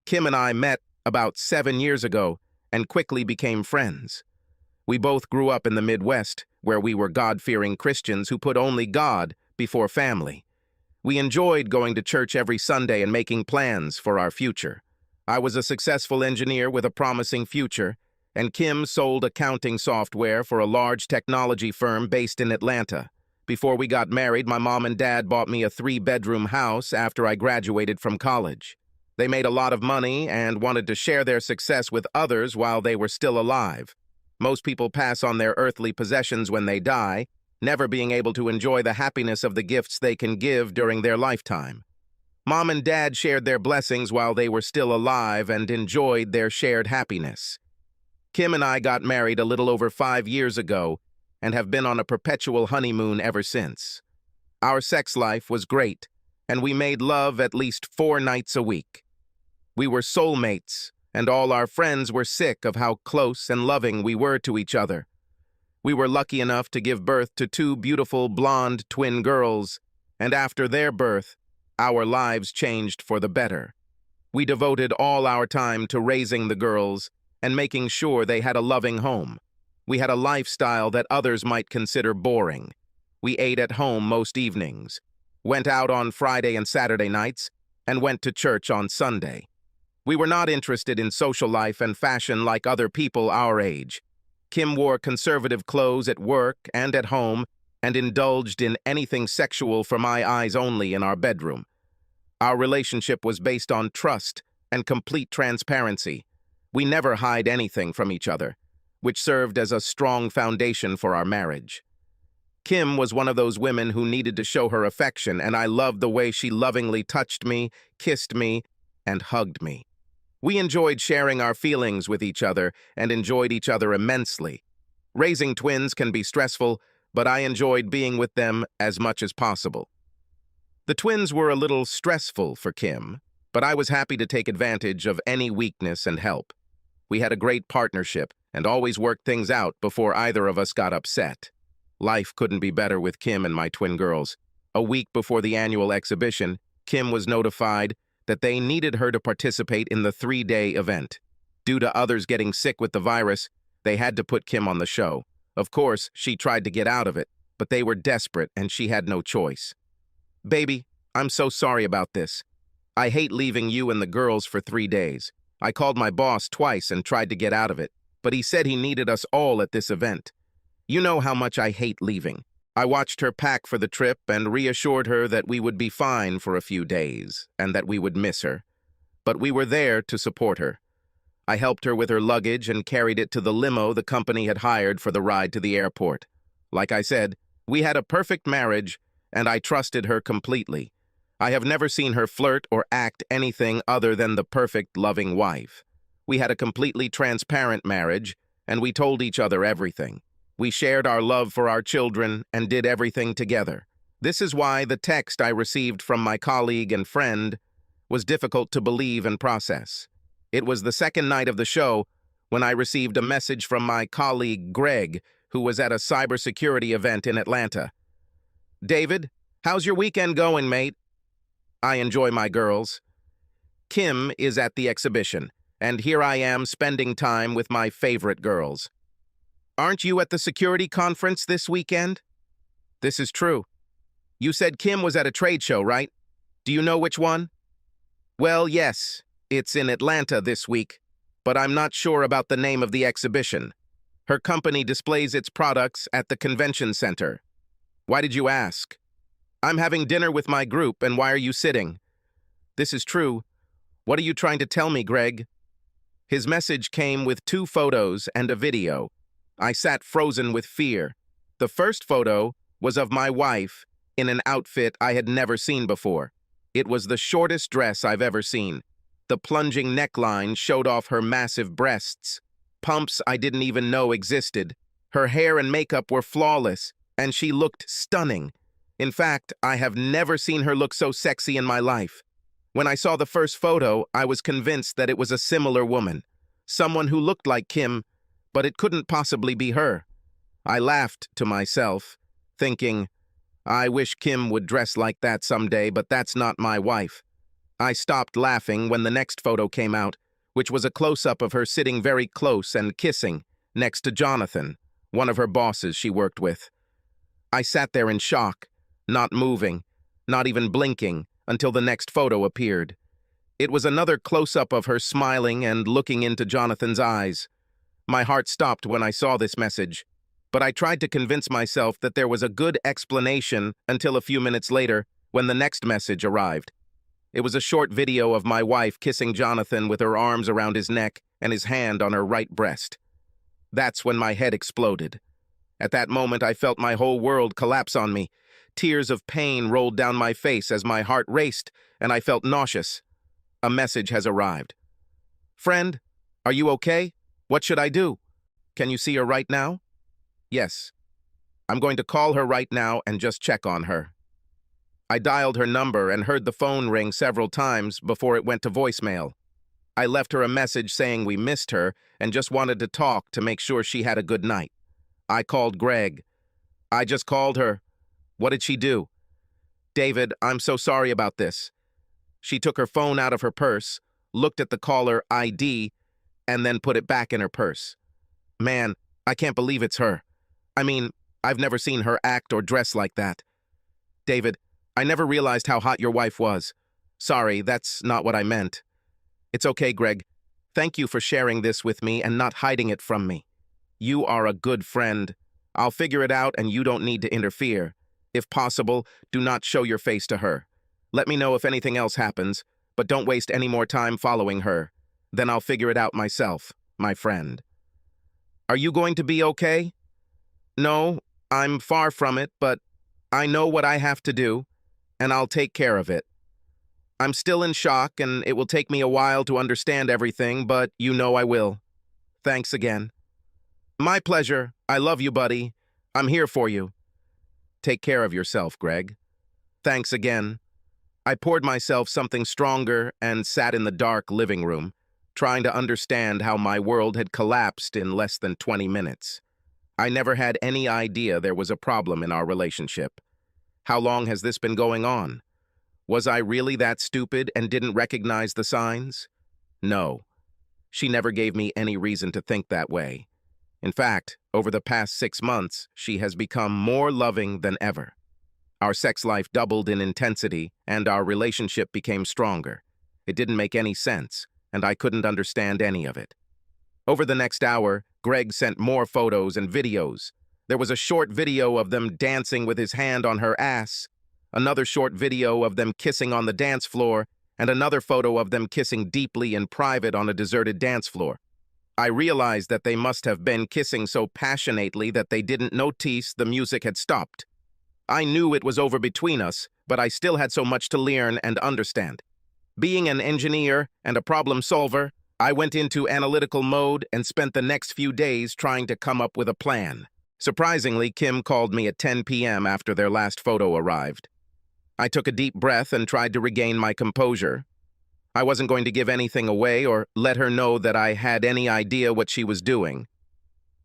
Kim and I met about 7 years ago and quickly became friends. We both grew up in the Midwest, where we were God-fearing Christians who put only God before family. We enjoyed going to church every Sunday and making plans for our future. I was a successful engineer with a promising future, and Kim sold accounting software for a large technology firm based in Atlanta. Before we got married, my mom and dad bought me a 3-bedroom house after I graduated from college. They made a lot of money and wanted to share their success with others while they were still alive. Most people pass on their earthly possessions when they die, never being able to enjoy the happiness of the gifts they can give during their lifetime. Mom and Dad shared their blessings while they were still alive and enjoyed their shared happiness. Kim and I got married a little over 5 years ago and have been on a perpetual honeymoon ever since. Our sex life was great, and we made love at least 4 nights a week. We were soulmates, and all our friends were sick of how close and loving we were to each other. We were lucky enough to give birth to 2 beautiful blonde twin girls, and after their birth, our lives changed for the better. We devoted all our time to raising the girls and making sure they had a loving home. We had a lifestyle that others might consider boring. We ate at home most evenings, went out on Friday and Saturday nights, and went to church on Sunday. We were not interested in social life and fashion like other people our age. Kim wore conservative clothes at work and at home and indulged in anything sexual for my eyes only in our bedroom. Our relationship was based on trust and complete transparency. We never hid anything from each other, which served as a strong foundation for our marriage. Kim was one of those women who needed to show her affection, and I loved the way she lovingly touched me, kissed me, and hugged me. We enjoyed sharing our feelings with each other and enjoyed each other immensely. Raising twins can be stressful, but I enjoyed being with them as much as possible. The twins were a little stressful for Kim, but I was happy to take advantage of any weakness and help. We had a great partnership and always worked things out before either of us got upset. Life couldn't be better with Kim and my twin girls. A week before the annual exhibition, Kim was notified that they needed her to participate in the 3-day event. Due to others getting sick with the virus, they had to put Kim on the show. Of course, she tried to get out of it, but they were desperate and she had no choice. "Baby, I'm so sorry about this. I hate leaving you and the girls for 3 days. I called my boss twice and tried to get out of it, but he said he needed us all at this event. You know how much I hate leaving." I watched her pack for the trip and reassured her that we would be fine for a few days and that we would miss her. But we were there to support her. I helped her with her luggage and carried it to the limo the company had hired for the ride to the airport. Like I said, we had a perfect marriage, and I trusted her completely. I have never seen her flirt or act anything other than the perfect, loving wife. We had a completely transparent marriage, and we told each other everything. We shared our love for our children and did everything together. This is why the text I received from my colleague and friend was difficult to believe and process. It was the second night of the show when I received a message from my colleague Greg, who was at a cybersecurity event in Atlanta. "David, how's your weekend going, mate?" "I enjoy my girls." "Kim is at the exhibition, and here I am spending time with my favorite girls." "Aren't you at the security conference this weekend?" "This is true." "You said Kim was at a trade show, right? Do you know which one?" "Well, yes, it's in Atlanta this week, but I'm not sure about the name of the exhibition. Her company displays its products at the convention center." "Why did you ask?" "I'm having dinner with my group, and why are you sitting?" "This is true. What are you trying to tell me, Greg?" His message came with 2 photos and a video. I sat frozen with fear. The first photo was of my wife in an outfit I had never seen before. It was the shortest dress I've ever seen. The plunging neckline showed off her massive breasts, pumps I didn't even know existed. Her hair and makeup were flawless, and she looked stunning. In fact, I have never seen her look so sexy in my life. When I saw the first photo, I was convinced that it was a similar woman, someone who looked like Kim, but it couldn't possibly be her. I laughed to myself, thinking, I wish Kim would dress like that someday, but that's not my wife. I stopped laughing when the next photo came out, which was a close-up of her sitting very close and kissing next to Jonathan, one of her bosses she worked with. I sat there in shock, not moving, not even blinking, until the next photo appeared. It was another close-up of her smiling and looking into Jonathan's eyes. My heart stopped when I saw this message, but I tried to convince myself that there was a good explanation until a few minutes later, when the next message arrived. It was a short video of my wife kissing Jonathan with her arms around his neck and his hand on her right breast. That's when my head exploded. At that moment, I felt my whole world collapse on me. Tears of pain rolled down my face as my heart raced, and I felt nauseous. A message has arrived. Friend, are you okay? What should I do? Can you see her right now? Yes. I'm going to call her right now and just check on her. I dialed her number and heard the phone ring several times before it went to voicemail. I left her a message saying we missed her and just wanted to talk to make sure she had a good night. I called Greg. I just called her. What did she do? David, I'm so sorry about this. She took her phone out of her purse, looked at the caller ID, and then put it back in her purse. Man, I can't believe it's her. I mean, I've never seen her act or dress like that. David, I never realized how hot your wife was. Sorry, that's not what I meant. It's okay, Greg. Thank you for sharing this with me and not hiding it from me. You are a good friend. I'll figure it out and you don't need to interfere. If possible, do not show your face to her. Let me know if anything else happens, but don't waste any more time following her. Then I'll figure it out myself, my friend. Are you going to be okay? No, I'm far from it, but I know what I have to do, and I'll take care of it. I'm still in shock, and it will take me a while to understand everything, but you know I will. Thanks again. My pleasure. I love you, buddy. I'm here for you. Take care of yourself, Greg. Thanks again. I poured myself something stronger and sat in the dark living room, trying to understand how my world had collapsed in less than 20 minutes. I never had any idea there was a problem in our relationship. How long has this been going on? Was I really that stupid and didn't recognize the signs? No. She never gave me any reason to think that way. In fact, over the past 6 months, she has become more loving than ever. Our sex life doubled in intensity, and our relationship became stronger. It didn't make any sense, and I couldn't understand any of it. Over the next hour, Greg sent more photos and videos. There was a short video of them dancing with his hand on her ass, another short video of them kissing on the dance floor, and another photo of them kissing deeply in private on a deserted dance floor. I realized that they must have been kissing so passionately that they didn't notice the music had stopped. I knew it was over between us, but I still had so much to learn and understand. Being an engineer and a problem solver, I went into analytical mode and spent the next few days trying to come up with a plan. Surprisingly, Kim called me at 10 p.m. after their last photo arrived. I took a deep breath and tried to regain my composure. I wasn't going to give anything away or let her know that I had any idea what she was doing.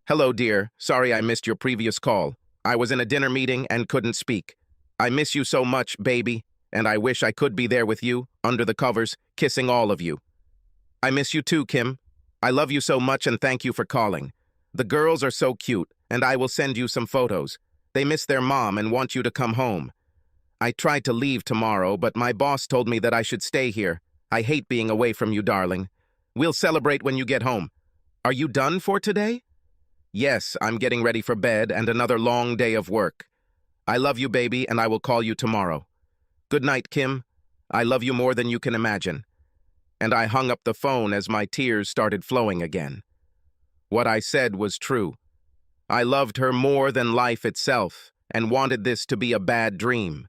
Hello, dear. Sorry I missed your previous call. I was in a dinner meeting and couldn't speak. I miss you so much, baby, and I wish I could be there with you, under the covers, kissing all of you. I miss you too, Kim. I love you so much and thank you for calling. The girls are so cute, and I will send you some photos. They miss their mom and want you to come home. I tried to leave tomorrow, but my boss told me that I should stay here. I hate being away from you, darling. We'll celebrate when you get home. Are you done for today? Yes, I'm getting ready for bed and another long day of work. I love you, baby, and I will call you tomorrow. Good night, Kim. I love you more than you can imagine. And I hung up the phone as my tears started flowing again. What I said was true. I loved her more than life itself and wanted this to be a bad dream.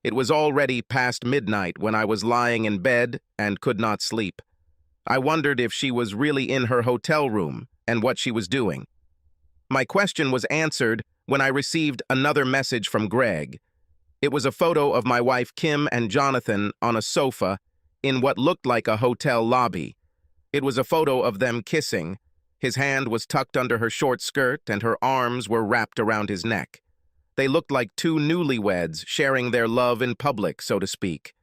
It was already past midnight when I was lying in bed and could not sleep. I wondered if she was really in her hotel room and what she was doing. My question was answered when I received another message from Greg. It was a photo of my wife Kim and Jonathan on a sofa in what looked like a hotel lobby. It was a photo of them kissing. His hand was tucked under her short skirt and her arms were wrapped around his neck. They looked like two newlyweds sharing their love in public, so to speak.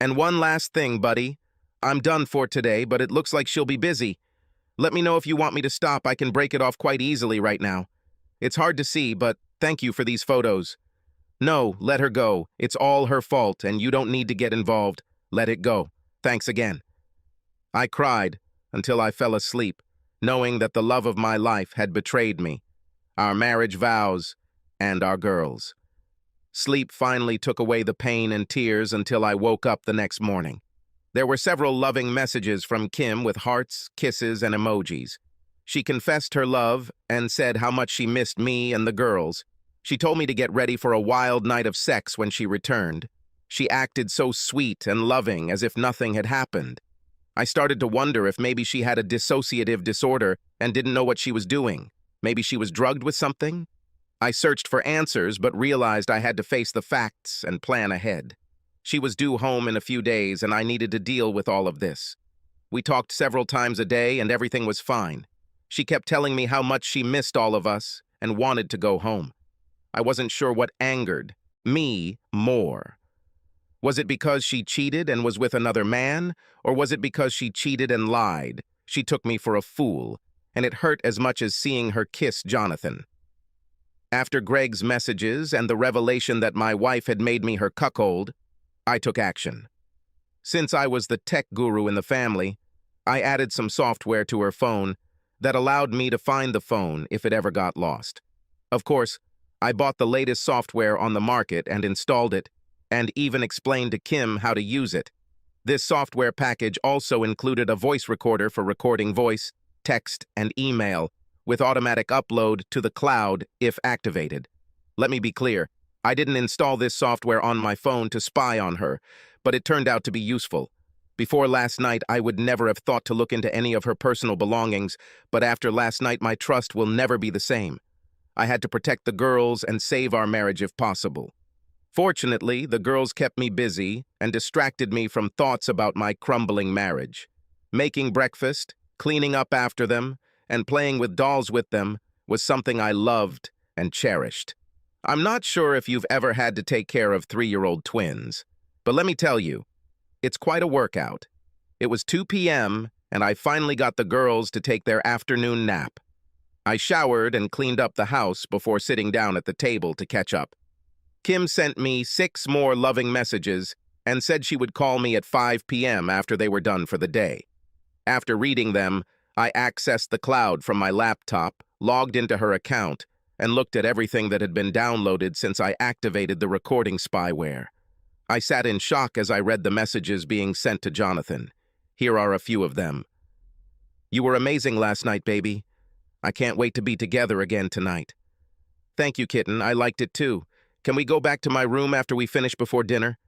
And one last thing, buddy. I'm done for today, but it looks like she'll be busy. Let me know if you want me to stop. I can break it off quite easily right now. It's hard to see, but thank you for these photos. No, let her go. It's all her fault, and you don't need to get involved. Let it go. Thanks again. I cried until I fell asleep, knowing that the love of my life had betrayed me, our marriage vows, and our girls. Sleep finally took away the pain and tears until I woke up the next morning. There were several loving messages from Kim with hearts, kisses, and emojis. She confessed her love and said how much she missed me and the girls. She told me to get ready for a wild night of sex when she returned. She acted so sweet and loving, as if nothing had happened. I started to wonder if maybe she had a dissociative disorder and didn't know what she was doing. Maybe she was drugged with something? I searched for answers, but realized I had to face the facts and plan ahead. She was due home in a few days, and I needed to deal with all of this. We talked several times a day, and everything was fine. She kept telling me how much she missed all of us and wanted to go home. I wasn't sure what angered me more. Was it because she cheated and was with another man, or was it because she cheated and lied? She took me for a fool, and it hurt as much as seeing her kiss Jonathan. After Greg's messages and the revelation that my wife had made me her cuckold, I took action. Since I was the tech guru in the family, I added some software to her phone that allowed me to find the phone if it ever got lost. Of course, I bought the latest software on the market and installed it, and even explained to Kim how to use it. This software package also included a voice recorder for recording voice, text, and email, with automatic upload to the cloud if activated. Let me be clear, I didn't install this software on my phone to spy on her, but it turned out to be useful. Before last night, I would never have thought to look into any of her personal belongings, but after last night, my trust will never be the same. I had to protect the girls and save our marriage if possible. Fortunately, the girls kept me busy and distracted me from thoughts about my crumbling marriage. Making breakfast, cleaning up after them, and playing with dolls with them was something I loved and cherished. I'm not sure if you've ever had to take care of 3-year-old twins, but let me tell you, it's quite a workout. It was 2 p.m., and I finally got the girls to take their afternoon nap. I showered and cleaned up the house before sitting down at the table to catch up. Kim sent me 6 more loving messages and said she would call me at 5 p.m. after they were done for the day. After reading them, I accessed the cloud from my laptop, logged into her account, and looked at everything that had been downloaded since I activated the recording spyware. I sat in shock as I read the messages being sent to Jonathan. Here are a few of them. You were amazing last night, baby. I can't wait to be together again tonight. Thank you, kitten. I liked it too. Can we go back to my room after we finish before dinner?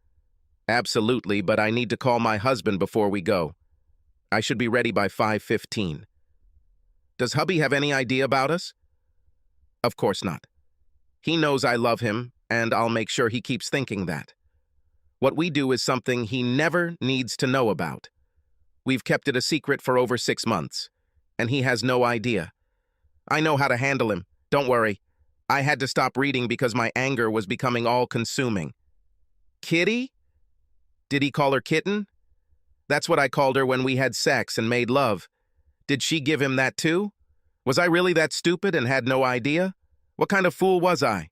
Absolutely, but I need to call my husband before we go. I should be ready by 5:15. Does hubby have any idea about us? Of course not. He knows I love him, and I'll make sure he keeps thinking that. What we do is something he never needs to know about. We've kept it a secret for over 6 months, and he has no idea. I know how to handle him. Don't worry. I had to stop reading because my anger was becoming all-consuming. Kitty? Did he call her kitten? That's what I called her when we had sex and made love. Did she give him that too? Was I really that stupid and had no idea? What kind of fool was I?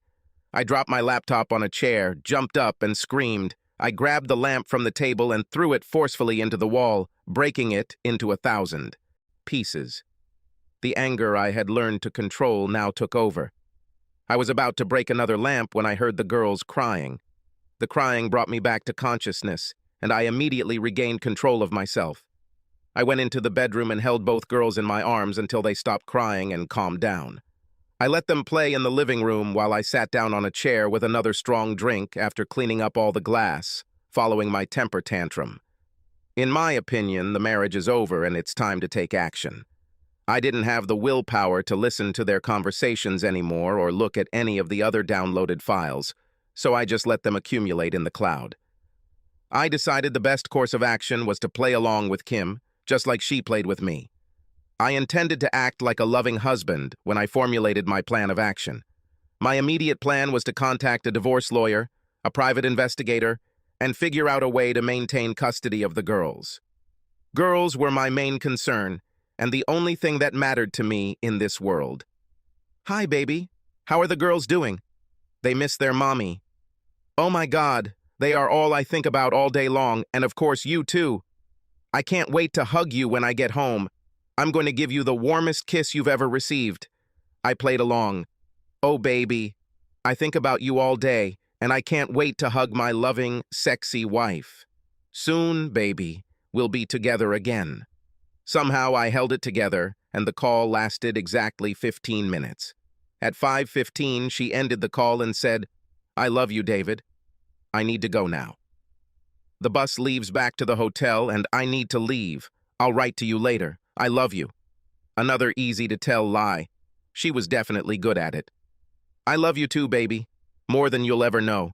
I dropped my laptop on a chair, jumped up, and screamed. I grabbed the lamp from the table and threw it forcefully into the wall, breaking it into 1,000 pieces. The anger I had learned to control now took over. I was about to break another lamp when I heard the girls crying. The crying brought me back to consciousness, and I immediately regained control of myself. I went into the bedroom and held both girls in my arms until they stopped crying and calmed down. I let them play in the living room while I sat down on a chair with another strong drink after cleaning up all the glass, following my temper tantrum. In my opinion, the marriage is over and it's time to take action. I didn't have the willpower to listen to their conversations anymore or look at any of the other downloaded files, so I just let them accumulate in the cloud. I decided the best course of action was to play along with Kim, just like she played with me. I intended to act like a loving husband when I formulated my plan of action. My immediate plan was to contact a divorce lawyer, a private investigator, and figure out a way to maintain custody of the girls. Girls were my main concern, and the only thing that mattered to me in this world. Hi, baby. How are the girls doing? They miss their mommy. Oh my God, they are all I think about all day long, and of course you too. I can't wait to hug you when I get home. I'm going to give you the warmest kiss you've ever received. I played along. Oh, baby, I think about you all day, and I can't wait to hug my loving, sexy wife. Soon, baby, we'll be together again. Somehow I held it together, and the call lasted exactly 15 minutes. At 5:15, she ended the call and said, I love you, David. I need to go now. The bus leaves back to the hotel, and I need to leave. I'll write to you later. I love you. Another easy-to-tell lie. She was definitely good at it. I love you too, baby. More than you'll ever know.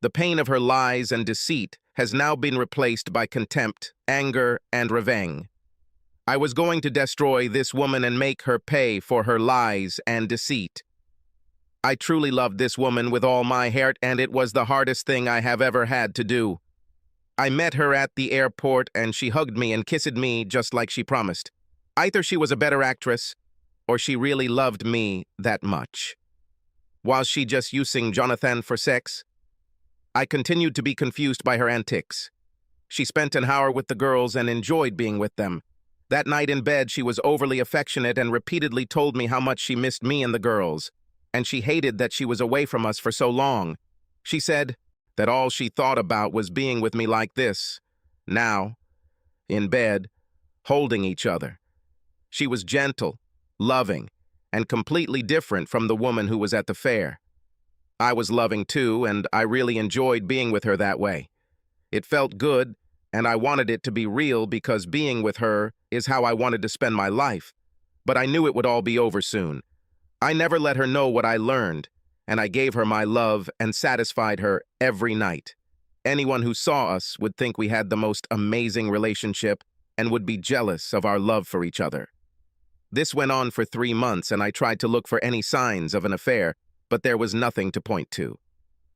The pain of her lies and deceit has now been replaced by contempt, anger, and revenge. I was going to destroy this woman and make her pay for her lies and deceit. I truly loved this woman with all my heart, and it was the hardest thing I have ever had to do. I met her at the airport, and she hugged me and kissed me just like she promised. Either she was a better actress, or she really loved me that much. Was she just using Jonathan for sex? I continued to be confused by her antics. She spent an hour with the girls and enjoyed being with them. That night in bed, she was overly affectionate and repeatedly told me how much she missed me and the girls, and she hated that she was away from us for so long. She said that all she thought about was being with me like this, now, in bed, holding each other. She was gentle, loving, and completely different from the woman who was at the fair. I was loving too, and I really enjoyed being with her that way. It felt good, and I wanted it to be real because being with her is how I wanted to spend my life. But I knew it would all be over soon. I never let her know what I learned, and I gave her my love and satisfied her every night. Anyone who saw us would think we had the most amazing relationship and would be jealous of our love for each other. This went on for 3 months, and I tried to look for any signs of an affair, but there was nothing to point to.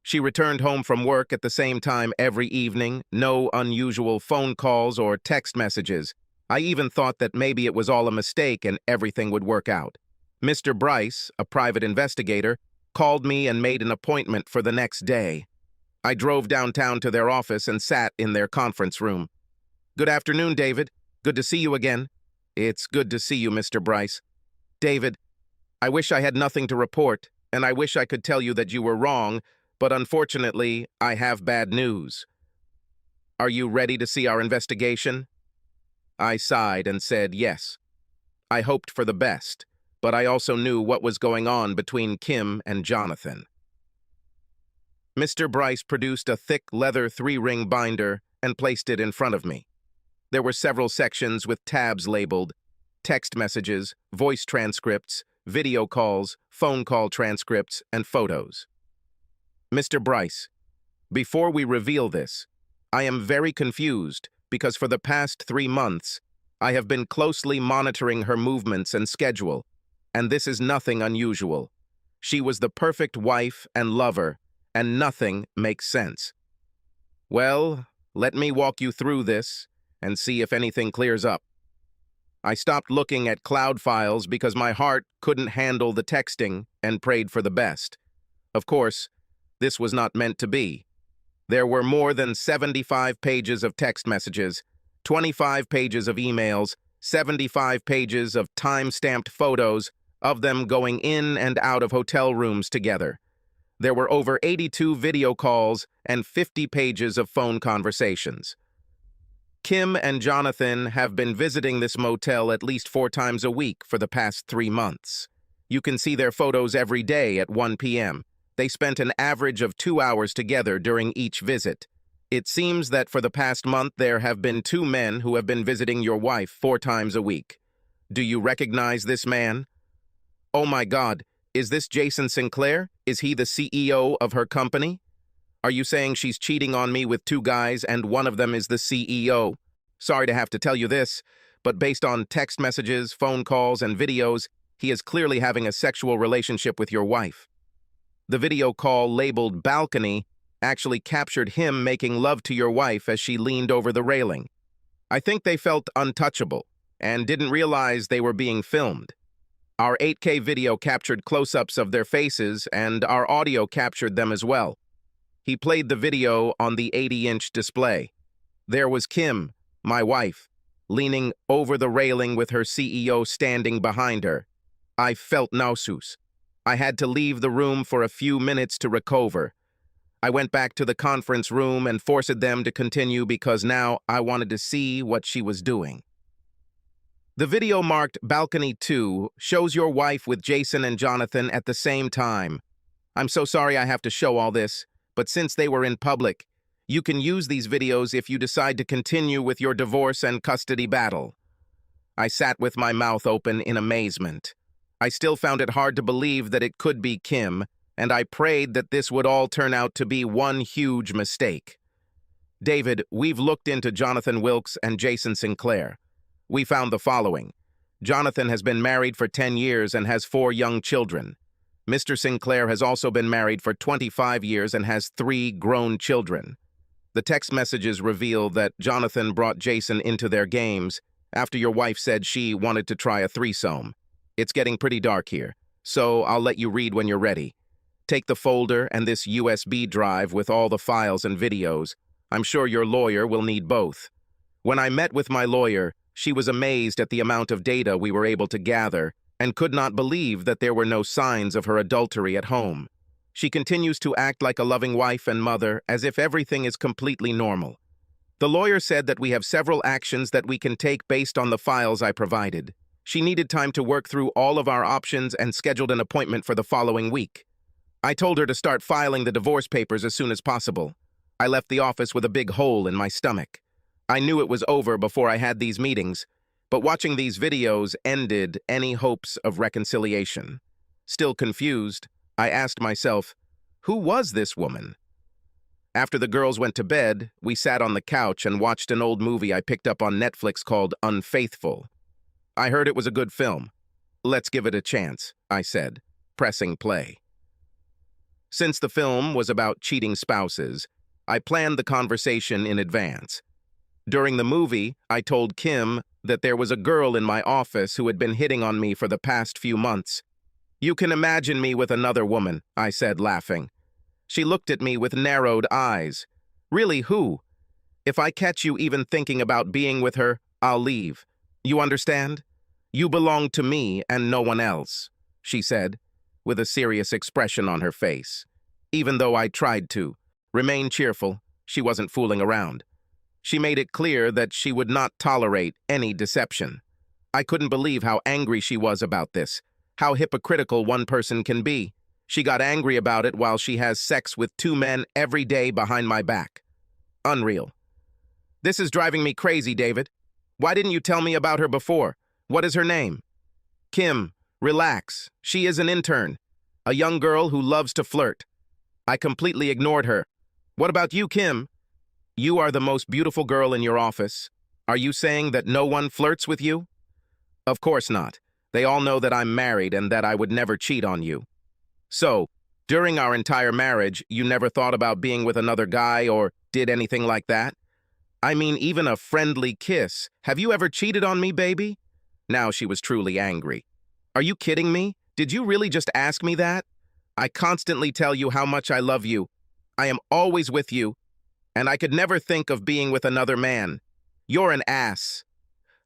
She returned home from work at the same time every evening, no unusual phone calls or text messages. I even thought that maybe it was all a mistake and everything would work out. Mr. Bryce, a private investigator, called me and made an appointment for the next day. I drove downtown to their office and sat in their conference room. Good afternoon, David. Good to see you again. It's good to see you, Mr. Bryce. David, I wish I had nothing to report, and I wish I could tell you that you were wrong, but unfortunately, I have bad news. Are you ready to see our investigation? I sighed and said yes. I hoped for the best, but I also knew what was going on between Kim and Jonathan. Mr. Bryce produced a thick leather 3-ring binder and placed it in front of me. There were several sections with tabs labeled text messages, voice transcripts, video calls, phone call transcripts, and photos. Mr. Bryce, before we reveal this, I am very confused because for the past 3 months, I have been closely monitoring her movements and schedule, and this is nothing unusual. She was the perfect wife and lover, and nothing makes sense. Well, let me walk you through this and see if anything clears up. I stopped looking at cloud files because my heart couldn't handle the texting and prayed for the best. Of course, this was not meant to be. There were more than 75 pages of text messages, 25 pages of emails, 75 pages of time-stamped photos of them going in and out of hotel rooms together. There were over 82 video calls and 50 pages of phone conversations. Kim and Jonathan have been visiting this motel at least 4 times a week for the past 3 months. You can see their photos every day at 1 p.m. They spent an average of 2 hours together during each visit. It seems that for the past month there have been 2 men who have been visiting your wife 4 times a week. Do you recognize this man? Oh my God, is this Jason Sinclair? Is he the CEO of her company? Are you saying she's cheating on me with 2 guys and one of them is the CEO? Sorry to have to tell you this, but based on text messages, phone calls, and videos, he is clearly having a sexual relationship with your wife. The video call labeled balcony actually captured him making love to your wife as she leaned over the railing. I think they felt untouchable and didn't realize they were being filmed. Our 8K video captured close-ups of their faces, and our audio captured them as well. He played the video on the 80-inch display. There was Kim, my wife, leaning over the railing with her CEO standing behind her. I felt nauseous. I had to leave the room for a few minutes to recover. I went back to the conference room and forced them to continue because now I wanted to see what she was doing. The video marked Balcony 2 shows your wife with Jason and Jonathan at the same time. I'm so sorry I have to show all this, but since they were in public, you can use these videos if you decide to continue with your divorce and custody battle. I sat with my mouth open in amazement. I still found it hard to believe that it could be Kim, and I prayed that this would all turn out to be one huge mistake. David, we've looked into Jonathan Wilkes and Jason Sinclair. We found the following. Jonathan has been married for 10 years and has 4 young children. Mr. Sinclair has also been married for 25 years and has 3 grown children. The text messages reveal that Jonathan brought Jason into their games after your wife said she wanted to try a threesome. It's getting pretty dark here, so I'll let you read when you're ready. Take the folder and this USB drive with all the files and videos. I'm sure your lawyer will need both. When I met with my lawyer, she was amazed at the amount of data we were able to gather and could not believe that there were no signs of her adultery at home. She continues to act like a loving wife and mother as if everything is completely normal. The lawyer said that we have several actions that we can take based on the files I provided. She needed time to work through all of our options and scheduled an appointment for the following week. I told her to start filing the divorce papers as soon as possible. I left the office with a big hole in my stomach. I knew it was over before I had these meetings, but watching these videos ended any hopes of reconciliation. Still confused, I asked myself, who was this woman? After the girls went to bed, we sat on the couch and watched an old movie I picked up on Netflix called Unfaithful. I heard it was a good film. Let's give it a chance, I said, pressing play. Since the film was about cheating spouses, I planned the conversation in advance. During the movie, I told Kim that there was a girl in my office who had been hitting on me for the past few months. You can imagine me with another woman, I said, laughing. She looked at me with narrowed eyes. Really, who? If I catch you even thinking about being with her, I'll leave. You understand? You belong to me and no one else, she said, with a serious expression on her face. Even though I tried to remain cheerful, she wasn't fooling around. She made it clear that she would not tolerate any deception. I couldn't believe how angry she was about this, how hypocritical one person can be. She got angry about it while she has sex with 2 men every day behind my back. Unreal. This is driving me crazy, David. Why didn't you tell me about her before? What is her name? Kim, relax. She is an intern, a young girl who loves to flirt. I completely ignored her. What about you, Kim? You are the most beautiful girl in your office. Are you saying that no one flirts with you? Of course not. They all know that I'm married and that I would never cheat on you. So, during our entire marriage, you never thought about being with another guy or did anything like that? I mean, even a friendly kiss. Have you ever cheated on me, baby? Now she was truly angry. Are you kidding me? Did you really just ask me that? I constantly tell you how much I love you. I am always with you. And I could never think of being with another man. You're an ass.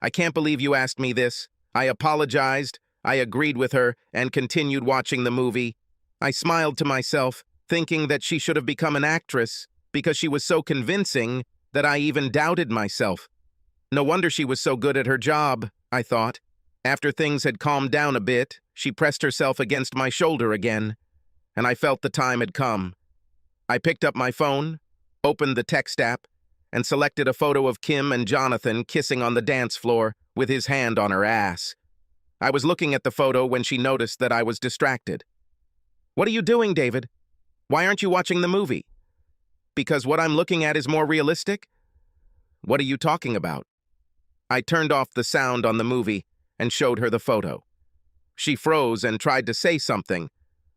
I can't believe you asked me this. I apologized, I agreed with her, and continued watching the movie. I smiled to myself, thinking that she should have become an actress, because she was so convincing that I even doubted myself. No wonder she was so good at her job, I thought. After things had calmed down a bit, she pressed herself against my shoulder again, and I felt the time had come. I picked up my phone, opened the text app, and selected a photo of Kim and Jonathan kissing on the dance floor with his hand on her ass. I was looking at the photo when she noticed that I was distracted. What are you doing, David? Why aren't you watching the movie? Because what I'm looking at is more realistic? What are you talking about? I turned off the sound on the movie and showed her the photo. She froze and tried to say something,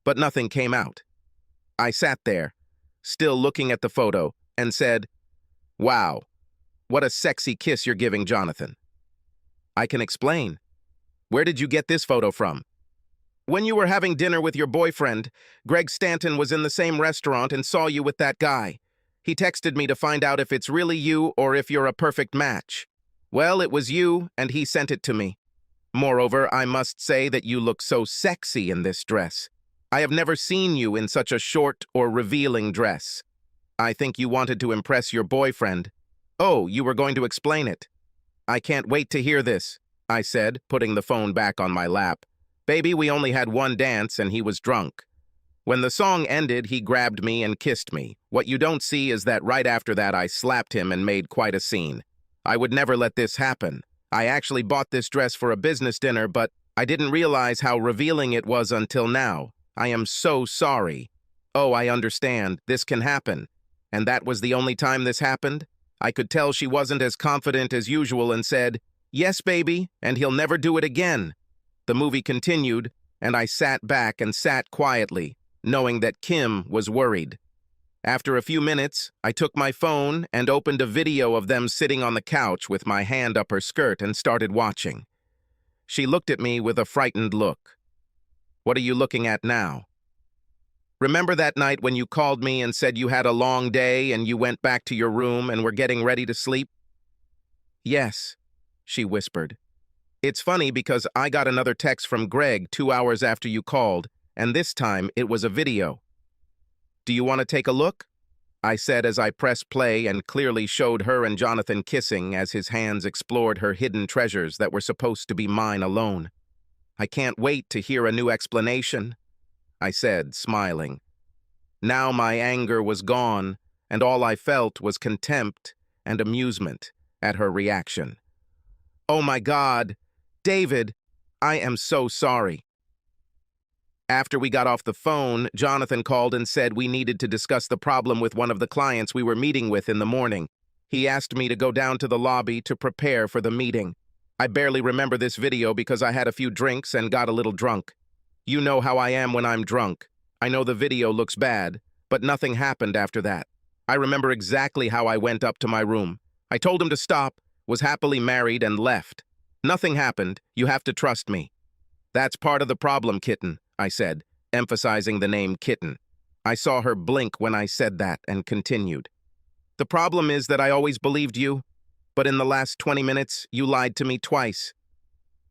but nothing came out. I sat there, still looking at the photo, and said, "Wow, what a sexy kiss you're giving Jonathan." "I can explain. Where did you get this photo from?" "When you were having dinner with your boyfriend, Greg Stanton was in the same restaurant and saw you with that guy. He texted me to find out if it's really you or if you're a perfect match. Well, it was you, and he sent it to me. Moreover, I must say that you look so sexy in this dress. I have never seen you in such a short or revealing dress. I think you wanted to impress your boyfriend. Oh, you were going to explain it." "I can't wait to hear this," I said, putting the phone back on my lap. "Baby, we only had one dance and he was drunk. When the song ended, he grabbed me and kissed me. What you don't see is that right after that I slapped him and made quite a scene. I would never let this happen. I actually bought this dress for a business dinner, but I didn't realize how revealing it was until now. I am so sorry." "Oh, I understand. This can happen. And that was the only time this happened?" I could tell she wasn't as confident as usual and said, "Yes, baby, and he'll never do it again." The movie continued, and I sat back and sat quietly, knowing that Kim was worried. After a few minutes, I took my phone and opened a video of them sitting on the couch with my hand up her skirt and started watching. She looked at me with a frightened look. "What are you looking at now?" "Remember that night when you called me and said you had a long day and you went back to your room and were getting ready to sleep?" "Yes," she whispered. "It's funny because I got another text from Greg 2 hours after you called, and this time it was a video. Do you want to take a look?" I said as I pressed play and clearly showed her and Jonathan kissing as his hands explored her hidden treasures that were supposed to be mine alone. "I can't wait to hear a new explanation," I said, smiling. Now my anger was gone, and all I felt was contempt and amusement at her reaction. "Oh my God, David, I am so sorry." After we got off the phone, Jonathan called and said we needed to discuss the problem with one of the clients we were meeting with in the morning. He asked me to go down to the lobby to prepare for the meeting. I barely remember this video because I had a few drinks and got a little drunk. You know how I am when I'm drunk. I know the video looks bad, but nothing happened after that. I remember exactly how I went up to my room. I told him to stop, was happily married, and left. Nothing happened. You have to trust me. "That's part of the problem, kitten," I said, emphasizing the name kitten. I saw her blink when I said that and continued. "The problem is that I always believed you, but in the last 20 minutes, you lied to me twice.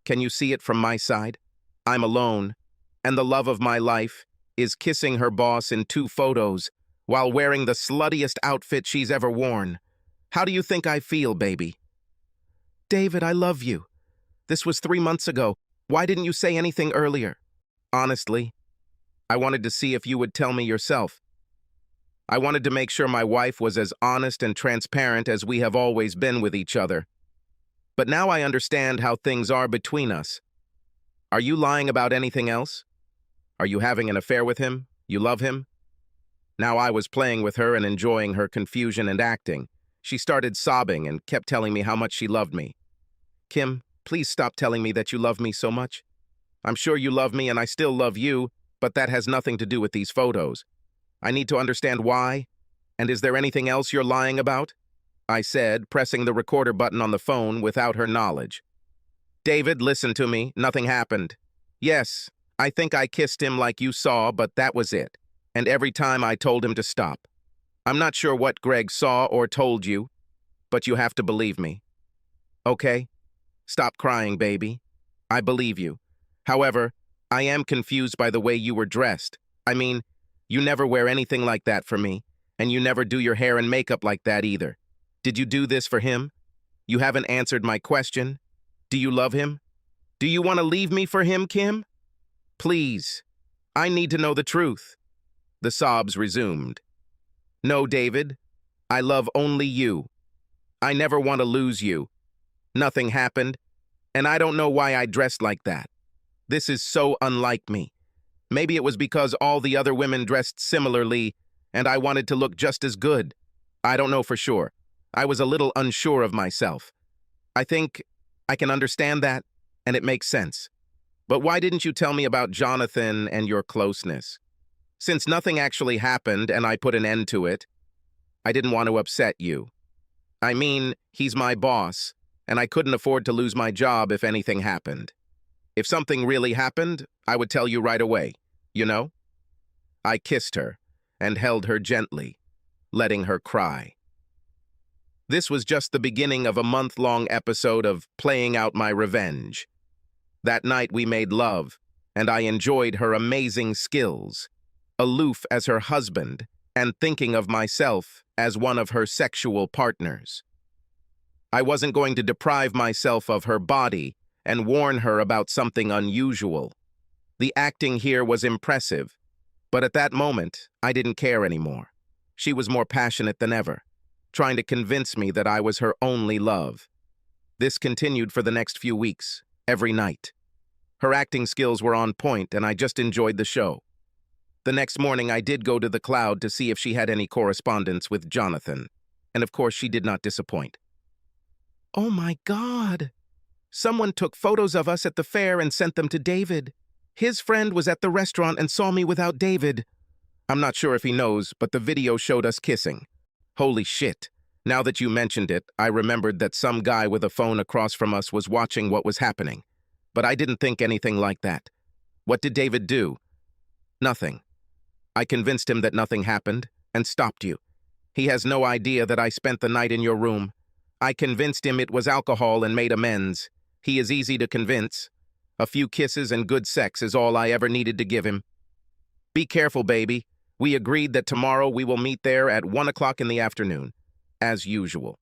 Can you see it from my side? I'm alone, and the love of my life is kissing her boss in 2 photos while wearing the sluttiest outfit she's ever worn. How do you think I feel, baby?" "David, I love you. This was 3 months ago. Why didn't you say anything earlier?" "Honestly, I wanted to see if you would tell me yourself. I wanted to make sure my wife was as honest and transparent as we have always been with each other. But now I understand how things are between us. Are you lying about anything else? Are you having an affair with him? You love him?" Now I was playing with her and enjoying her confusion and acting. She started sobbing and kept telling me how much she loved me. "Kim, please stop telling me that you love me so much. I'm sure you love me and I still love you, but that has nothing to do with these photos. I need to understand why. And is there anything else you're lying about?" I said, pressing the recorder button on the phone without her knowledge. "David, listen to me. Nothing happened. Yes, I think I kissed him like you saw, but that was it. And every time I told him to stop. I'm not sure what Greg saw or told you, but you have to believe me. Okay? Stop crying, baby. I believe you. However, I am confused by the way you were dressed. I mean, you never wear anything like that for me, and you never do your hair and makeup like that either. Did you do this for him? You haven't answered my question. Do you love him? Do you want to leave me for him, Kim? Please, I need to know the truth." The sobs resumed. "No, David, I love only you. I never want to lose you. Nothing happened, and I don't know why I dressed like that. This is so unlike me. Maybe it was because all the other women dressed similarly, and I wanted to look just as good. I don't know for sure. I was a little unsure of myself. I think I can understand that, and it makes sense. But why didn't you tell me about Jonathan and your closeness? Since nothing actually happened and I put an end to it, I didn't want to upset you. I mean, he's my boss, and I couldn't afford to lose my job if anything happened. If something really happened, I would tell you right away, you know? I kissed her and held her gently, letting her cry. This was just the beginning of a month-long episode of playing out my revenge. That night we made love, and I enjoyed her amazing skills, aloof as her husband, and thinking of myself as one of her sexual partners. I wasn't going to deprive myself of her body and warn her about something unusual. The acting here was impressive, but at that moment, I didn't care anymore. She was more passionate than ever, trying to convince me that I was her only love. This continued for the next few weeks, every night. Her acting skills were on point, and I just enjoyed the show. The next morning, I did go to the cloud to see if she had any correspondence with Jonathan, and of course, she did not disappoint. Oh my God! Someone took photos of us at the fair and sent them to David. His friend was at the restaurant and saw me without David. I'm not sure if he knows, but the video showed us kissing. Holy shit. Now that you mentioned it, I remembered that some guy with a phone across from us was watching what was happening. But I didn't think anything like that. What did David do? Nothing. I convinced him that nothing happened and stopped you. He has no idea that I spent the night in your room. I convinced him it was alcohol and made amends. He is easy to convince. A few kisses and good sex is all I ever needed to give him. Be careful, baby. We agreed that tomorrow we will meet there at 1 o'clock in the afternoon, as usual.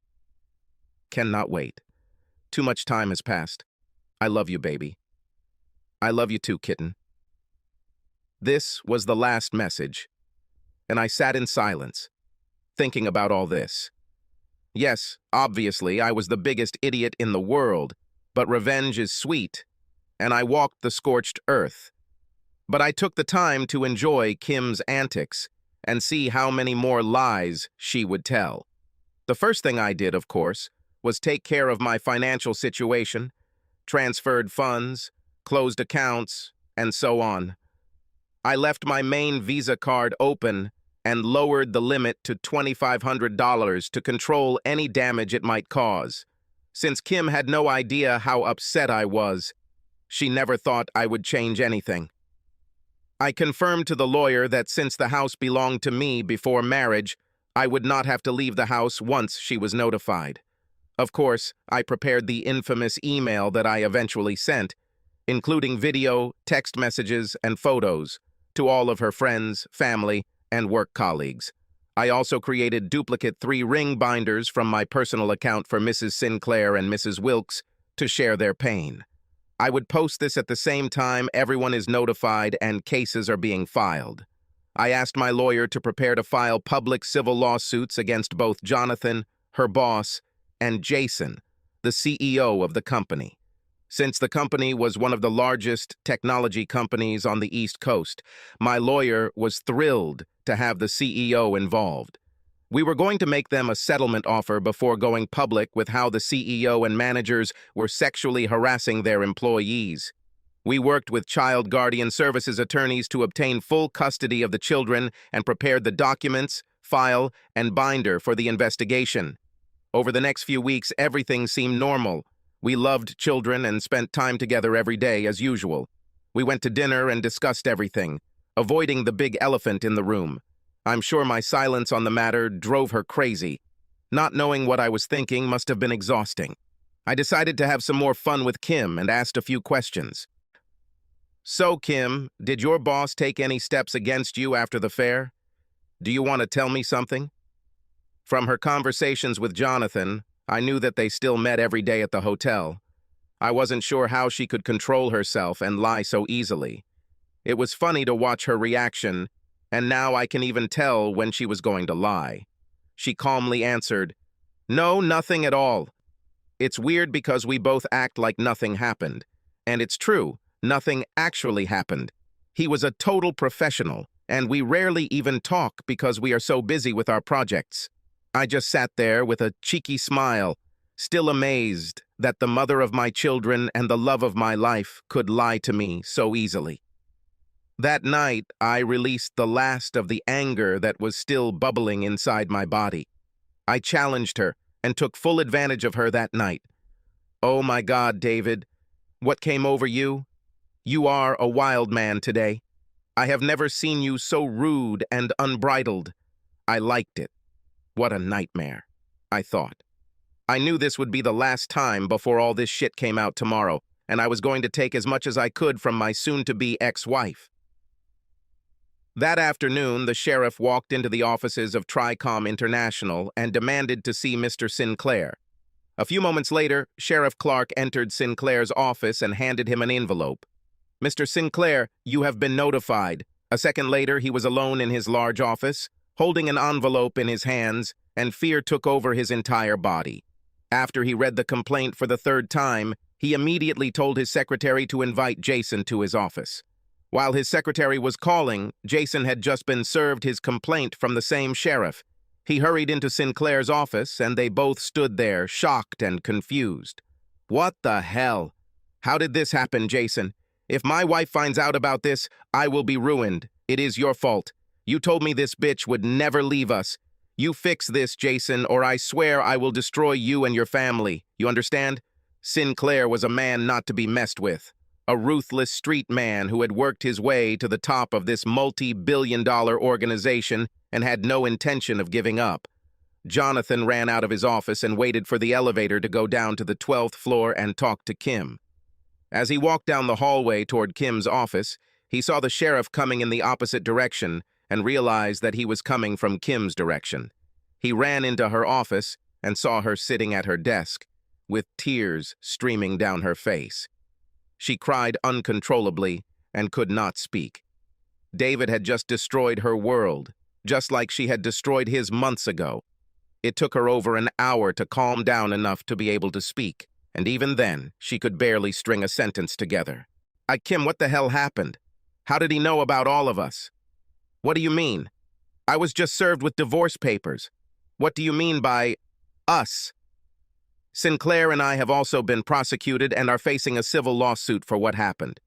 Cannot wait. Too much time has passed. I love you, baby. I love you too, kitten. This was the last message, and I sat in silence, thinking about all this. Yes, obviously, I was the biggest idiot in the world, but revenge is sweet, and I walked the scorched earth. But I took the time to enjoy Kim's antics and see how many more lies she would tell. The first thing I did, of course, was take care of my financial situation, transferred funds, closed accounts, and so on. I left my main Visa card open and lowered the limit to $2,500 to control any damage it might cause. Since Kim had no idea how upset I was, she never thought I would change anything. I confirmed to the lawyer that since the house belonged to me before marriage, I would not have to leave the house once she was notified. Of course, I prepared the infamous email that I eventually sent, including video, text messages, and photos, to all of her friends, family, and work colleagues. I also created duplicate 3-ring binders from my personal account for Mrs. Sinclair and Mrs. Wilkes to share their pain. I would post this at the same time everyone is notified and cases are being filed. I asked my lawyer to prepare to file public civil lawsuits against both Jonathan, her boss, and Jason, the CEO of the company. Since the company was one of the largest technology companies on the East Coast, my lawyer was thrilled to have the CEO involved. We were going to make them a settlement offer before going public with how the CEO and managers were sexually harassing their employees. We worked with child guardian services attorneys to obtain full custody of the children and prepared the documents, file, and binder for the investigation. Over the next few weeks, everything seemed normal. We loved children and spent time together every day as usual. We went to dinner and discussed everything, avoiding the big elephant in the room. I'm sure my silence on the matter drove her crazy. Not knowing what I was thinking must have been exhausting. I decided to have some more fun with Kim and asked a few questions. So, Kim, did your boss take any steps against you after the fair? Do you want to tell me something? From her conversations with Jonathan, I knew that they still met every day at the hotel. I wasn't sure how she could control herself and lie so easily. It was funny to watch her reaction, and now I can even tell when she was going to lie. She calmly answered, "No, nothing at all. It's weird because we both act like nothing happened. And it's true, nothing actually happened. He was a total professional, and we rarely even talk because we are so busy with our projects." I just sat there with a cheeky smile, still amazed that the mother of my children and the love of my life could lie to me so easily. That night, I released the last of the anger that was still bubbling inside my body. I challenged her and took full advantage of her that night. Oh my God, David, what came over you? You are a wild man today. I have never seen you so rude and unbridled. I liked it. What a nightmare, I thought. I knew this would be the last time before all this shit came out tomorrow, and I was going to take as much as I could from my soon-to-be ex-wife. That afternoon, the sheriff walked into the offices of Tricom International and demanded to see Mr. Sinclair. A few moments later, Sheriff Clark entered Sinclair's office and handed him an envelope. "Mr. Sinclair, you have been notified." A second later, he was alone in his large office, holding an envelope in his hands, and fear took over his entire body. After he read the complaint for the third time, he immediately told his secretary to invite Jason to his office. While his secretary was calling, Jason had just been served his complaint from the same sheriff. He hurried into Sinclair's office, and they both stood there, shocked and confused. "What the hell? How did this happen, Jason? If my wife finds out about this, I will be ruined. It is your fault. You told me this bitch would never leave us. You fix this, Jason, or I swear I will destroy you and your family. You understand?" Sinclair was a man not to be messed with. A ruthless street man who had worked his way to the top of this multi-billion-dollar organization and had no intention of giving up. Jonathan ran out of his office and waited for the elevator to go down to the 12th floor and talk to Kim. As he walked down the hallway toward Kim's office, he saw the sheriff coming in the opposite direction and realized that he was coming from Kim's direction. He ran into her office and saw her sitting at her desk, with tears streaming down her face. She cried uncontrollably and could not speak. David had just destroyed her world, just like she had destroyed his months ago. It took her over an hour to calm down enough to be able to speak, and even then, she could barely string a sentence together. Kim, what the hell happened? How did he know about all of us?" "What do you mean? I was just served with divorce papers. What do you mean by us?" "Sinclair and I have also been prosecuted and are facing a civil lawsuit for what happened.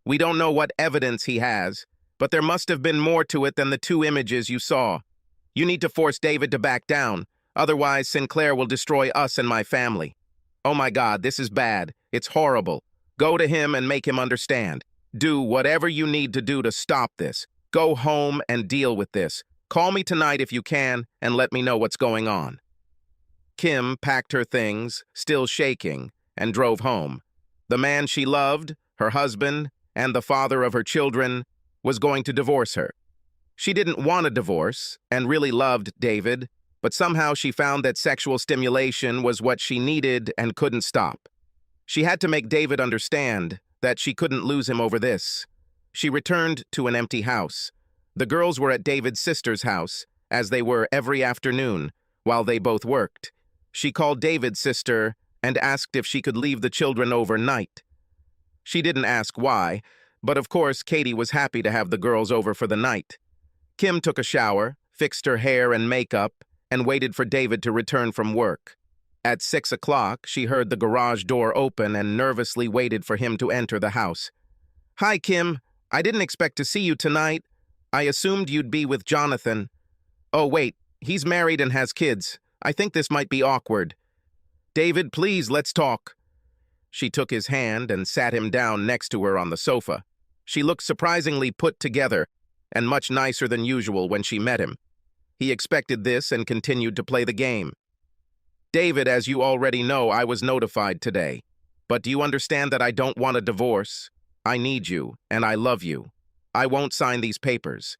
We don't know what evidence he has, but there must have been more to it than the 2 images you saw. You need to force David to back down, otherwise Sinclair will destroy us and my family. Oh my God, this is bad. It's horrible. Go to him and make him understand. Do whatever you need to do to stop this. Go home and deal with this. Call me tonight if you can and let me know what's going on." Kim packed her things, still shaking, and drove home. The man she loved, her husband, and the father of her children, was going to divorce her. She didn't want a divorce and really loved David, but somehow she found that sexual stimulation was what she needed and couldn't stop. She had to make David understand that she couldn't lose him over this. She returned to an empty house. The girls were at David's sister's house, as they were every afternoon, while they both worked. She called David's sister and asked if she could leave the children overnight. She didn't ask why, but of course Katie was happy to have the girls over for the night. Kim took a shower, fixed her hair and makeup, and waited for David to return from work. At 6 o'clock, she heard the garage door open and nervously waited for him to enter the house. "Hi, Kim. I didn't expect to see you tonight. I assumed you'd be with Jonathan. Oh, wait, he's married and has kids. I think this might be awkward. David, please, let's talk." She took his hand and sat him down next to her on the sofa. She looked surprisingly put together and much nicer than usual when she met him. He expected this and continued to play the game. "David, as you already know, I was notified today. But do you understand that I don't want a divorce? I need you, and I love you. I won't sign these papers.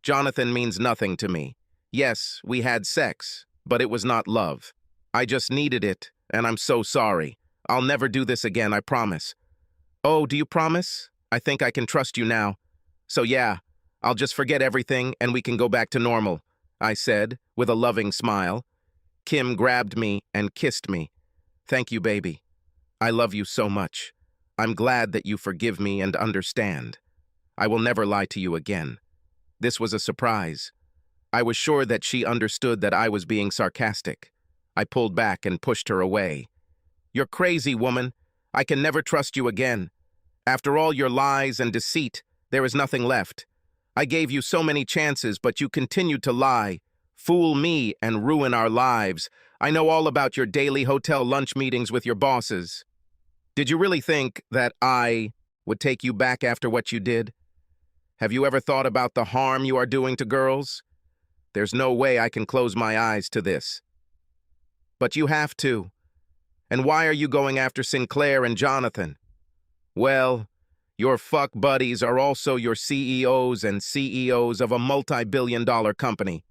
Jonathan means nothing to me. Yes, we had sex, but it was not love. I just needed it, and I'm so sorry. I'll never do this again, I promise." "Oh, do you promise? I think I can trust you now. So yeah, I'll just forget everything and we can go back to normal," I said, with a loving smile. Kim grabbed me and kissed me. "Thank you, baby. I love you so much. I'm glad that you forgive me and understand. I will never lie to you again." This was a surprise. I was sure that she understood that I was being sarcastic. I pulled back and pushed her away. "You're crazy, woman. I can never trust you again. After all your lies and deceit, There is nothing left. I gave you so many chances, but you continued to lie, fool me, and ruin our lives. I know all about your daily hotel lunch meetings with your bosses. Did you really think that I would take you back after what you did? Have you ever thought about the harm you are doing to girls? There's no way I can close my eyes to this. But you have to. And why are you going after Sinclair and Jonathan? Well, your fuck buddies are also your CEOs and CEOs of a multi-billion-dollar company.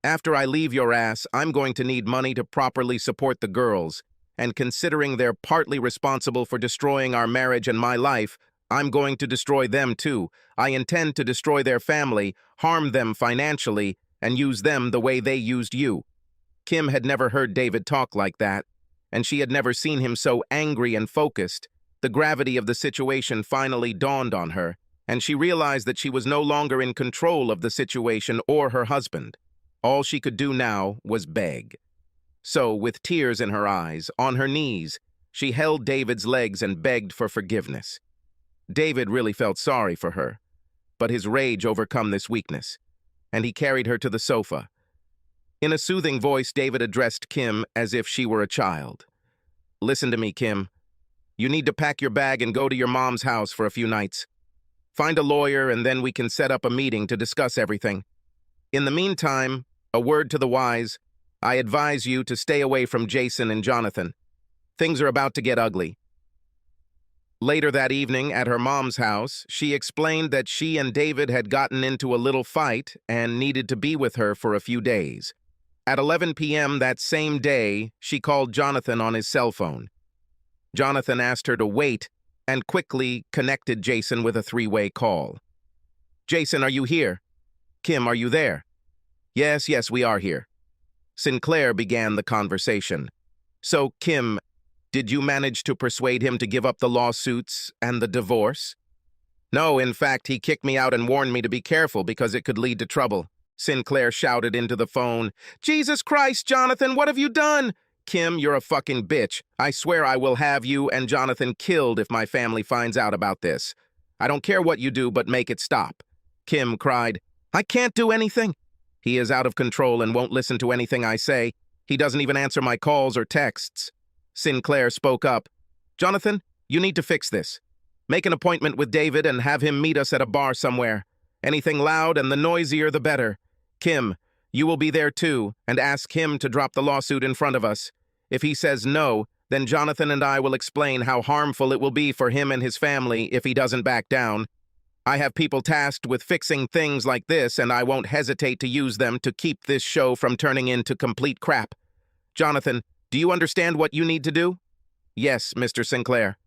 After I leave your ass, I'm going to need money to properly support the girls, and considering they're partly responsible for destroying our marriage and my life, I'm going to destroy them too. I intend to destroy their family, harm them financially, and use them the way they used you. Kim had never heard David talk like that, and she had never seen him so angry and focused. The gravity of the situation finally dawned on her, and she realized that she was no longer in control of the situation or her husband. All she could do now was beg. So, with tears in her eyes, on her knees, she held David's legs and begged for forgiveness. David really felt sorry for her, but his rage overcome this weakness, and he carried her to the sofa. In a soothing voice, David addressed Kim as if she were a child. Listen to me, Kim. You need to pack your bag and go to your mom's house for a few nights. Find a lawyer, and then we can set up a meeting to discuss everything. In the meantime, a word to the wise, I advise you to stay away from Jason and Jonathan. Things are about to get ugly. Later that evening, at her mom's house, she explained that she and David had gotten into a little fight and needed to be with her for a few days. At 11 p.m. that same day, she called Jonathan on his cell phone. Jonathan asked her to wait and quickly connected Jason with a three-way call. Jason, are you here? Kim, are you there? Yes, we are here. Sinclair began the conversation. So, Kim, did you manage to persuade him to give up the lawsuits and the divorce? No, in fact, he kicked me out and warned me to be careful because it could lead to trouble. Sinclair shouted into the phone. Jesus Christ, Jonathan, what have you done? Kim, you're a fucking bitch. I swear I will have you and Jonathan killed if my family finds out about this. I don't care what you do, but make it stop. Kim cried, I can't do anything. He is out of control and won't listen to anything I say. He doesn't even answer my calls or texts. Sinclair spoke up. Jonathan, you need to fix this. Make an appointment with David and have him meet us at a bar somewhere. Anything loud and the noisier the better. Kim, you will be there too, and ask him to drop the lawsuit in front of us. If he says no, then Jonathan and I will explain how harmful it will be for him and his family if he doesn't back down. I have people tasked with fixing things like this, and I won't hesitate to use them to keep this show from turning into complete crap. Jonathan, do you understand what you need to do? Yes, Mr. Sinclair.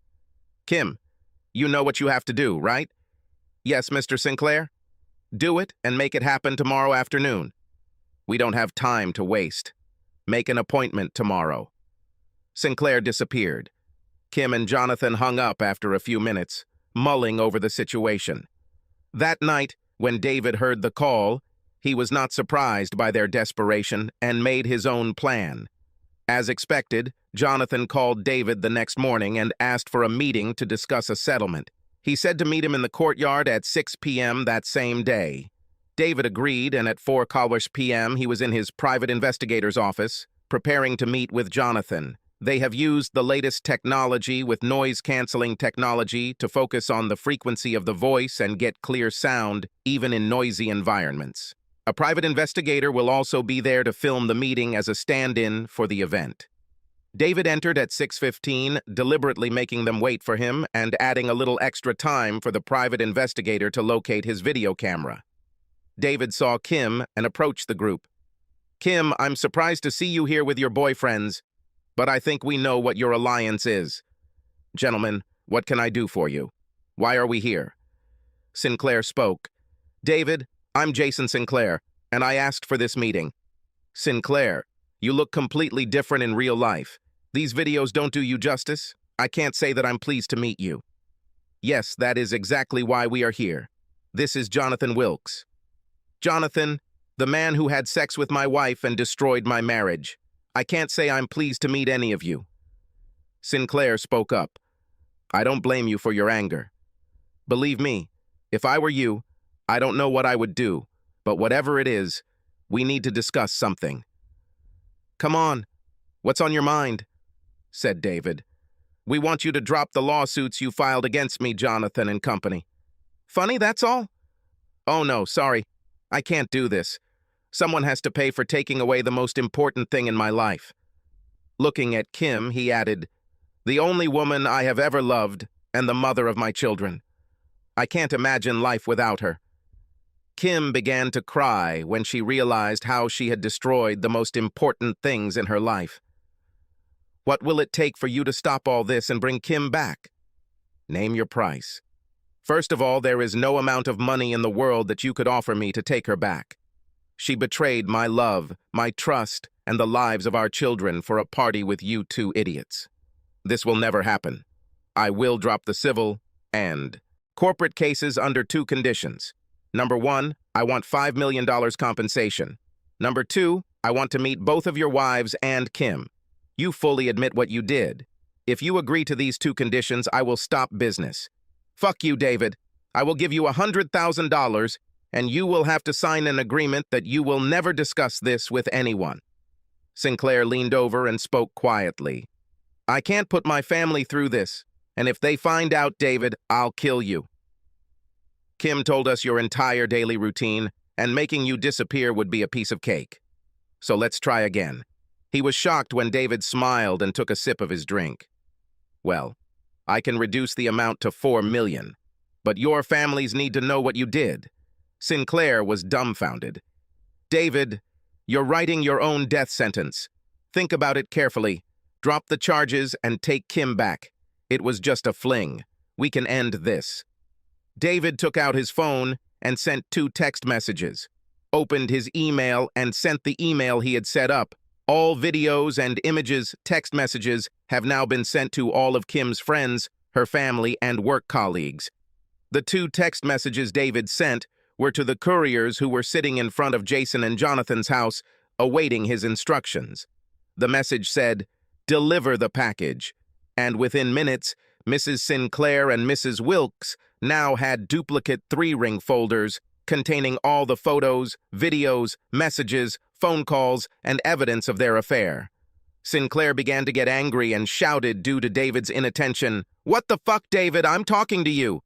Kim, you know what you have to do, right? Yes, Mr. Sinclair. Do it and make it happen tomorrow afternoon. We don't have time to waste. Make an appointment tomorrow. Sinclair disappeared. Kim and Jonathan hung up after a few minutes, mulling over the situation. That night, when David heard the call, he was not surprised by their desperation and made his own plan. As expected, Jonathan called David the next morning and asked for a meeting to discuss a settlement. He said to meet him in the courtyard at 6 p.m. that same day. David agreed, and at 4 p.m. he was in his private investigator's office, preparing to meet with Jonathan. They have used the latest technology with noise-canceling technology to focus on the frequency of the voice and get clear sound, even in noisy environments. A private investigator will also be there to film the meeting as a stand-in for the event. David entered at 6:15, deliberately making them wait for him and adding a little extra time for the private investigator to locate his video camera. David saw Kim and approached the group. Kim, I'm surprised to see you here with your boyfriends, but I think we know what your alliance is. Gentlemen, what can I do for you? Why are we here? Sinclair spoke. David, I'm Jason Sinclair, and I asked for this meeting. Sinclair, you look completely different in real life. These videos don't do you justice. I can't say that I'm pleased to meet you. Yes, that is exactly why we are here. This is Jonathan Wilkes. Jonathan, the man who had sex with my wife and destroyed my marriage. I can't say I'm pleased to meet any of you. Sinclair spoke up. I don't blame you for your anger. Believe me, If I were you, I don't know what I would do, but whatever it is, we need to discuss something. Come on, what's on your mind? Said David. We want you to drop the lawsuits you filed against me, Jonathan and company. Funny, that's all? Oh no, sorry. I can't do this. Someone has to pay for taking away the most important thing in my life. Looking at Kim, he added, the only woman I have ever loved and the mother of my children. I can't imagine life without her. Kim began to cry when she realized how she had destroyed the most important things in her life. What will it take for you to stop all this and bring Kim back? Name your price. First of all, there is no amount of money in the world that you could offer me to take her back. She betrayed my love, my trust, and the lives of our children for a party with you two idiots. This will never happen. I will drop the civil and corporate cases under two conditions. Number one, I want $5 million compensation. Number two, I want to meet both of your wives and Kim. You fully admit what you did. If you agree to these two conditions, I will stop business. Fuck you, David. I will give you $100,000, and you will have to sign an agreement that you will never discuss this with anyone. Sinclair leaned over and spoke quietly. I can't put my family through this, and if they find out, David, I'll kill you. Kim told us your entire daily routine, and making you disappear would be a piece of cake. So let's try again. He was shocked when David smiled and took a sip of his drink. Well, I can reduce the amount to $4 million, but your families need to know what you did. Sinclair was dumbfounded. David, you're writing your own death sentence. Think about it carefully. Drop the charges and take Kim back. It was just a fling. We can end this. David took out his phone and sent 2 text messages, opened his email and sent the email he had set up. All videos and images, text messages, have now been sent to all of Kim's friends, her family, and work colleagues. The 2 text messages David sent were to the couriers who were sitting in front of Jason and Jonathan's house, awaiting his instructions. The message said, "Deliver the package," and within minutes, Mrs. Sinclair and Mrs. Wilkes now had duplicate 3-ring folders containing all the photos, videos, messages, phone calls, and evidence of their affair. Sinclair began to get angry and shouted due to David's inattention, "What the fuck, David? I'm talking to you."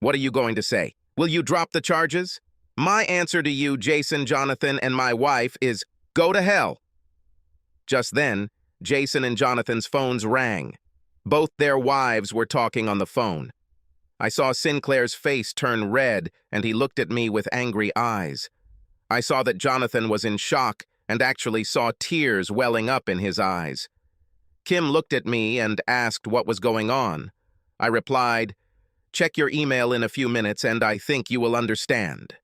"What are you going to say? Will you drop the charges?" "My answer to you, Jason, Jonathan, and my wife is, go to hell." Just then, Jason and Jonathan's phones rang. Both their wives were talking on the phone. I saw Sinclair's face turn red, and he looked at me with angry eyes. I saw that Jonathan was in shock and actually saw tears welling up in his eyes. Kim looked at me and asked what was going on. I replied, "Check your email in a few minutes and I think you will understand."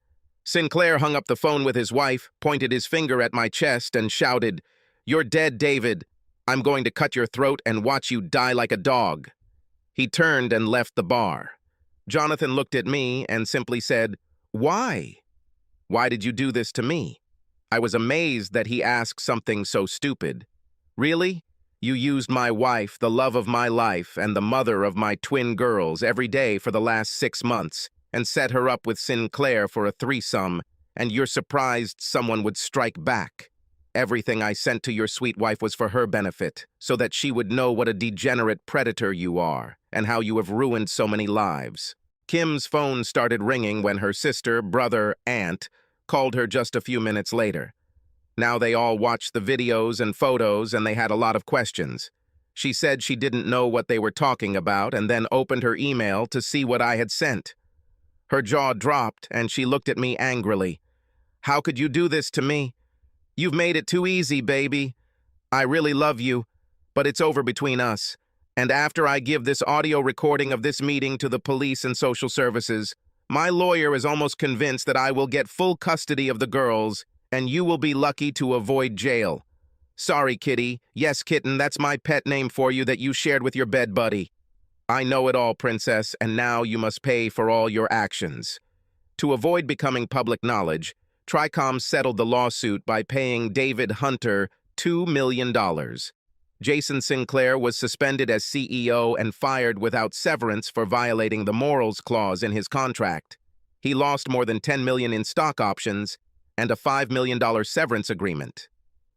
Sinclair hung up the phone with his wife, pointed his finger at my chest, and shouted, "You're dead, David. I'm going to cut your throat and watch you die like a dog." He turned and left the bar. Jonathan looked at me and simply said, "Why? Why did you do this to me?" I was amazed that he asked something so stupid. "Really? You used my wife, the love of my life, and the mother of my twin girls every day for the last 6 months, and set her up with Sinclair for a threesome, and you're surprised someone would strike back. Everything I sent to your sweet wife was for her benefit, so that she would know what a degenerate predator you are, and how you have ruined so many lives." Kim's phone started ringing when her sister, brother, aunt called her just a few minutes later. Now they all watched the videos and photos, and they had a lot of questions. She said she didn't know what they were talking about, and then opened her email to see what I had sent. Her jaw dropped, and she looked at me angrily. "How could you do this to me? You've made it too easy, baby. I really love you, but it's over between us. And after I give this audio recording of this meeting to the police and social services, my lawyer is almost convinced that I will get full custody of the girls, and you will be lucky to avoid jail. Sorry, kitty. Yes, kitten, that's my pet name for you that you shared with your bed buddy. I know it all, princess, and now you must pay for all your actions." To avoid becoming public knowledge, Tricom settled the lawsuit by paying David Hunter $2 million. Jason Sinclair was suspended as CEO and fired without severance for violating the morals clause in his contract. He lost more than $10 million in stock options and a $5 million severance agreement.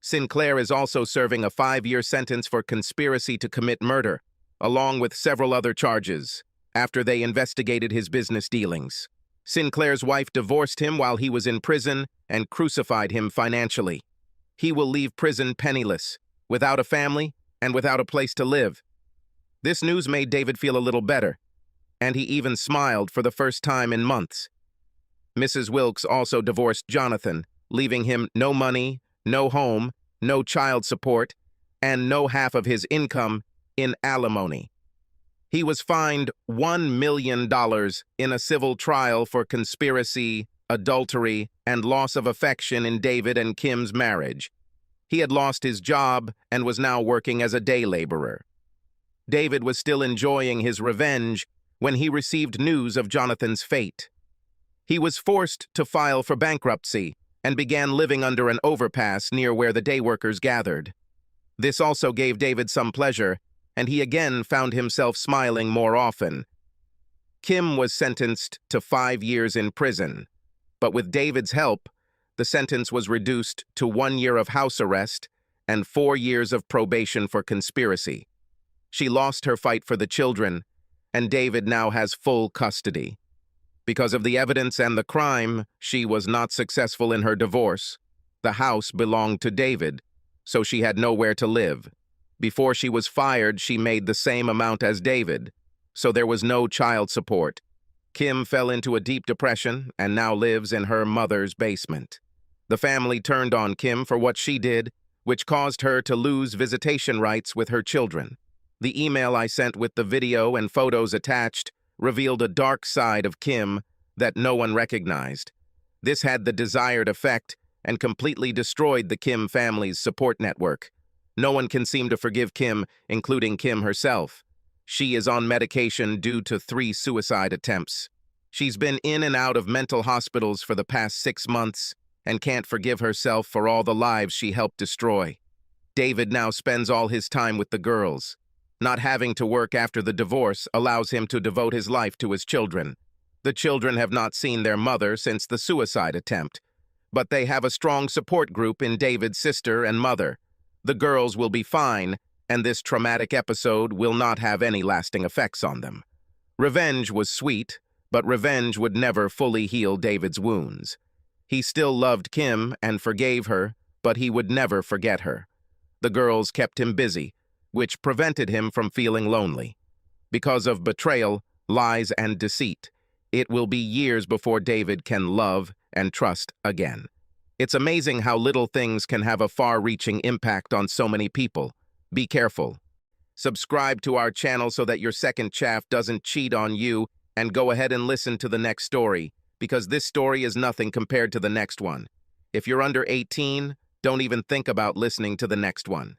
Sinclair is also serving a 5-year sentence for conspiracy to commit murder, along with several other charges, after they investigated his business dealings. Sinclair's wife divorced him while he was in prison and crucified him financially. He will leave prison penniless, without a family and without a place to live. This news made David feel a little better, and he even smiled for the first time in months. Mrs. Wilkes also divorced Jonathan, leaving him no money, no home, no child support, and no half of his income in alimony. He was fined $1 million in a civil trial for conspiracy, adultery, and loss of affection in David and Kim's marriage. He had lost his job and was now working as a day laborer. David was still enjoying his revenge when he received news of Jonathan's fate. He was forced to file for bankruptcy and began living under an overpass near where the day workers gathered. This also gave David some pleasure, and he again found himself smiling more often. Kim was sentenced to 5 years in prison, but with David's help, the sentence was reduced to 1 year of house arrest and 4 years of probation for conspiracy. She lost her fight for the children, and David now has full custody. Because of the evidence and the crime, she was not successful in her divorce. The house belonged to David, so she had nowhere to live. Before she was fired, she made the same amount as David, so there was no child support. Kim fell into a deep depression and now lives in her mother's basement. The family turned on Kim for what she did, which caused her to lose visitation rights with her children. The email I sent with the video and photos attached revealed a dark side of Kim that no one recognized. This had the desired effect and completely destroyed the Kim family's support network. No one can seem to forgive Kim, including Kim herself. She is on medication due to 3 suicide attempts. She's been in and out of mental hospitals for the past 6 months and can't forgive herself for all the lives she helped destroy. David now spends all his time with the girls. Not having to work after the divorce allows him to devote his life to his children. The children have not seen their mother since the suicide attempt, but they have a strong support group in David's sister and mother. The girls will be fine, and this traumatic episode will not have any lasting effects on them. Revenge was sweet, but revenge would never fully heal David's wounds. He still loved Kim and forgave her, but he would never forget her. The girls kept him busy, which prevented him from feeling lonely. Because of betrayal, lies, and deceit, it will be years before David can love and trust again. It's amazing how little things can have a far-reaching impact on so many people. Be careful. Subscribe to our channel so that your second chaff doesn't cheat on you, and go ahead and listen to the next story, because this story is nothing compared to the next one. If you're under 18, don't even think about listening to the next one.